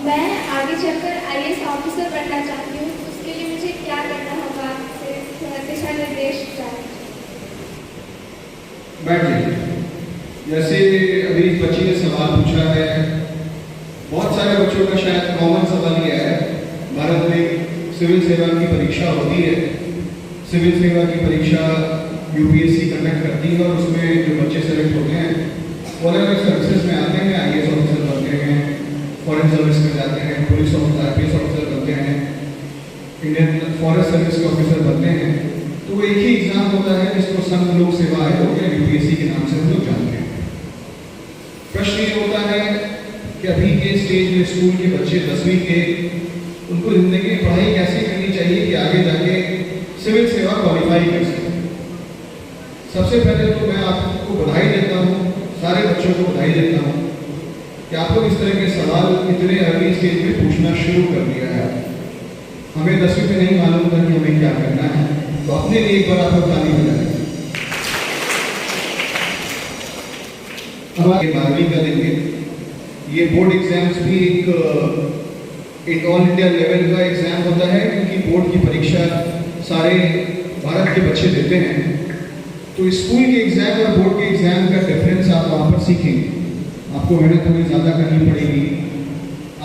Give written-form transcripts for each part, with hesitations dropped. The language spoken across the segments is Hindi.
मैं आगे चलकर आईएएस ऑफिसर बनना चाहती हूँ। उसके लिए मुझे क्या करना होगा, आपसे दिशा निर्देश चाहिए। बैठ जाइए। जैसे अभी इस बच्ची ने सवाल पूछा है, बहुत सारे बच्चों का शायद कॉमन सवाल यह है, भारत में सिविल सेवा की परीक्षा होती है। सिविल सेवा की परीक्षा यूपीएससी कंडक्ट करती है और उसमें जो बच्चे सेलेक्ट होते हैं वो अलग अलग सर्विसेज में आते हैं। आईएएस ऑफिसर बनते हैं, फॉरेन सर्विस में जाते हैं, पुलिस ऑफिसर आईपीएस ऑफिसर बनते हैं, इंडियन फॉरेस्ट सर्विस के ऑफिसर बनते हैं। तो वो एक ही एग्जाम होता है जिसको संघ लोक सेवा आयोग या यूपीएससी के नाम से हम लोग जानते हैं। प्रश्न ये होता है कि अभी के स्टेज में स्कूल के बच्चे 10वीं के, उनको जिंदगी में पढ़ाई कैसे करनी चाहिए कि आगे जाके सिविल सेवा क्वालिफाई कर सकें। सबसे पहले तो मैं आपको बधाई देता हूँ, सारे बच्चों को बधाई देता हूँ कि आप लोग इस तरह के सवाल इतने अर्ली स्टेज में पूछना शुरू कर दिया है। हमें 10वीं में नहीं मालूम था कि हमें क्या करना है, तो अपने लिए एक बार आप लोग ताली बजाएं। अब आगे 12वीं का देंगे। ये बोर्ड एग्जाम्स भी एक ऑल इंडिया लेवल का एग्जाम होता है, क्योंकि बोर्ड की परीक्षा सारे भारत के बच्चे देते हैं। तो स्कूल के एग्जाम और बोर्ड के एग्जाम का डिफरेंस आप वहाँ पर सीखेंगे। आपको मेहनत थोड़ी ज़्यादा करनी पड़ेगी।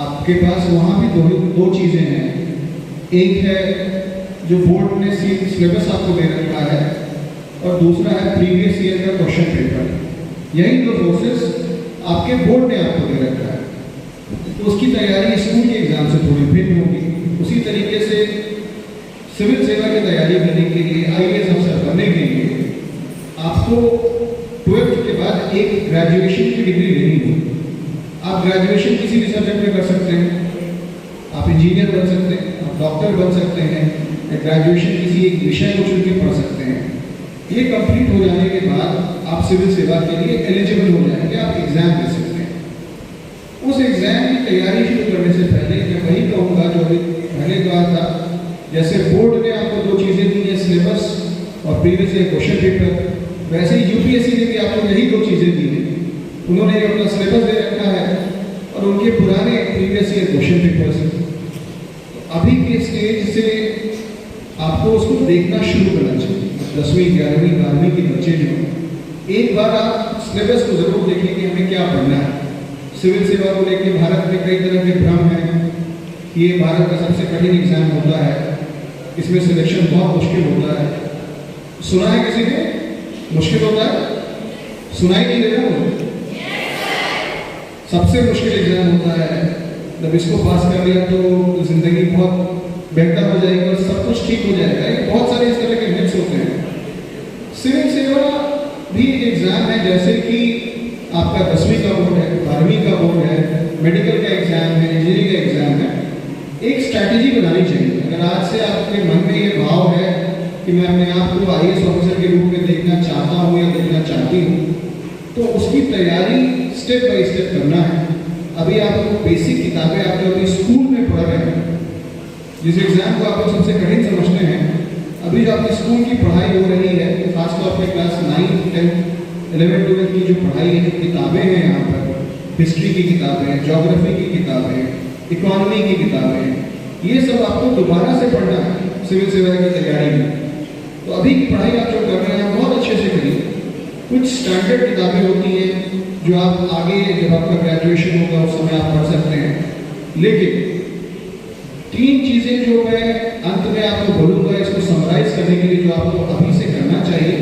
आपके पास वहाँ भी दो चीज़ें हैं। एक है जो बोर्ड ने सिलेबस आपको दे रखा है, और दूसरा है प्रीवियस ईयर का क्वेश्चन पेपर। यही दो प्रोसेस आपके बोर्ड ने आपको दे रखा है, तो उसकी तैयारी स्कूल के एग्जाम से थोड़ी भिन्न होगी। उसी तरीके से सिविल सेवा की तैयारी करने के लिए, आईएएस अफसर बनने के लिए आपको 12th के बाद एक ग्रेजुएशन की डिग्री लेनी होगी। आप ग्रेजुएशन किसी भी सब्जेक्ट में कर सकते हैं, आप इंजीनियर बन सकते हैं, आप डॉक्टर बन सकते हैं, या ग्रेजुएशन किसी एक विषय को चुन के पढ़ सकते हैं। ये कंप्लीट हो जाने के बाद आप सिविल सेवा के लिए एलिजिबल हो जाएंगे, आप एग्जाम दे सकते हैं। उस एग्जाम की तैयारी शुरू करने से पहले मैं वही कहूँगा जो अभी पहले कहा था, जैसे बोर्ड ने आपको दो चीज़ें दी है, सिलेबस और प्रीवियस ईयर क्वेश्चन पेपर, वैसे ही यूपीएससी ने भी आपको यही दो चीज़ें दी हैं। उन्होंने अपना सिलेबस दे रखा है और उनके पुराने प्रीवियस ईयर क्वेश्चन पेपर्स हैं। तो अभी के स्टेज से आपको उसको देखना शुरू करना चाहिए। 10वीं 11वीं 12वीं के बच्चे जो, एक बार आप सिलेबस को जरूर देखें कि हमें क्या पढ़ना है। सिविल सेवा को लेकर भारत में कई तरह के भ्रम हैं कि ये भारत का सबसे कठिन एग्जाम होता है, इसमें सिलेक्शन बहुत मुश्किल होता है। सुना है किसी ने मुश्किल होता है? सुनाई नहीं देना मुझे। सबसे मुश्किल एग्जाम होता है। जब इसको पास कर लिया तो जिंदगी बहुत बेहतर हो जाएगी और सब कुछ ठीक हो जाएगा। बहुत सारे इस तरह के मिथ्स होते हैं। सिविल सेवा भी एक एग्जाम है, जैसे कि आपका 10वीं का बोर्ड है, 12वीं का बोर्ड है, मेडिकल का एग्जाम है, इंजीनियरिंग का एग्जाम है। एक स्ट्रैटेजी बनानी चाहिए। अगर आज से आपके मन में ये भाव है कि मैं अपने आप को आईएएस ऑफिसर के रूप में देखना चाहता हूँ या देखना चाहती हूँ, तो उसकी तैयारी स्टेप बाय स्टेप करना है। अभी आप लोग बेसिक किताबें आप लोग स्कूल में पढ़ रहे हैं, जिस एग्जाम को आप लोग सबसे कठिन समझते हैं, अभी जो आपकी स्कूल की पढ़ाई हो रही है, खासतौर पर क्लास 9, 10, 11, 12 की जो पढ़ाई है, जो किताबें हैं यहाँ पर, हिस्ट्री की किताबें, ज्योग्राफी की किताबें, इकोनॉमी की किताबें, ये सब आपको दोबारा से पढ़ना है सिविल सेवा की तैयारी में। तो अभी की पढ़ाई आप जो कर रहे हैं बहुत अच्छे से करिए। कुछ स्टैंडर्ड किताबें होती हैं जो आप आगे जब आपका ग्रेजुएशन होगा उस समय आप पढ़ सकते हैं। लेकिन 3 चीज़ें जो मैं अंत में आपको बोलूँगा, इसको समराइज करने के लिए जो आपको अभी से करना चाहिए।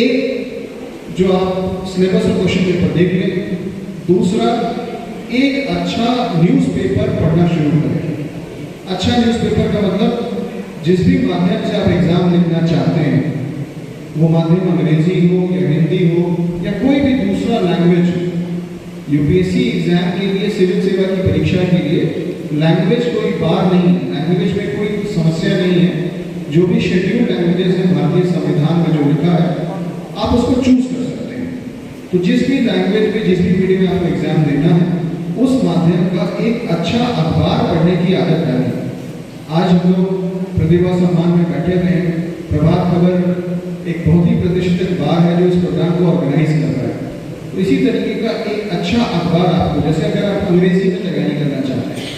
एक, जो आप सिलेबस और क्वेश्चन पेपर देख लें। दूसरा, एक अच्छा न्यूज़पेपर पढ़ना शुरू करें। अच्छा न्यूज़पेपर का मतलब जिस भी माध्यम से आप एग्जाम लिखना चाहते हैं, वो माध्यम अंग्रेजी हो या हिंदी हो या कोई भी दूसरा लैंग्वेज हो। यूपीएससी एग्जाम के लिए, सिविल सेवा की परीक्षा के लिए लैंग्वेज कोई बार नहीं है, लैंग्वेज में कोई समस्या नहीं है। जो भी शेड्यूल्ड लैंग्वेजेस हैं भारतीय संविधान में जो लिखा है, आप उसको चूज कर सकते हैं। तो जिस भी लैंग्वेज में, जिस भी मीडियम में आपको एग्जाम देना है, उस माध्यम का एक अच्छा अखबार पढ़ने की आदत डालें। आज हम लोग प्रतिभा सम्मान में बैठे हुए हैं। प्रभात खबर एक बहुत ही प्रतिष्ठित अखबार है जो इस प्रोग्राम को ऑर्गेनाइज कर रहा है। तो इसी तरीके का एक अच्छा अखबार आपको, जैसे अगर आप अंग्रेजी में तैयारी करना चाहते हैं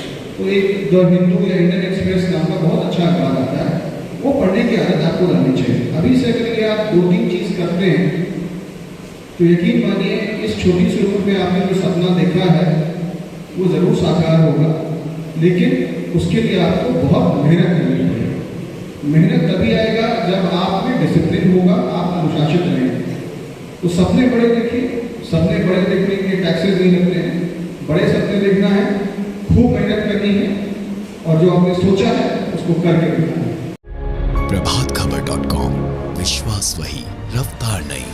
तो एक जो हिंदू या इंडियन एक्सप्रेस नाम का बहुत अच्छा अखबार आता है, वो पढ़ने की आदत आपको रहनी चाहिए। अभी से अगर ये आप 2-3 चीज़ करते हैं तो यकीन मानिए इस छोटी सी उम्र में आपने जो सपना देखा है वो ज़रूर साकार होगा, लेकिन उसके लिए आपको बहुत मेहनत करनी पड़ेगी। मेहनत तभी आएगा जब आप में डिसिप्लिन होगा, आप अनुशासित रहेंगे। तो सपने बड़े देखिए, सपने बड़े देखने के टैक्सेस नहीं लगते हैं, बड़े सपने देखना है, खूब मेहनत करनी है और जो आपने सोचा है उसको करके दिखाना है। प्रभातखबर.com, विश्वास वही, रफ्तार नहीं।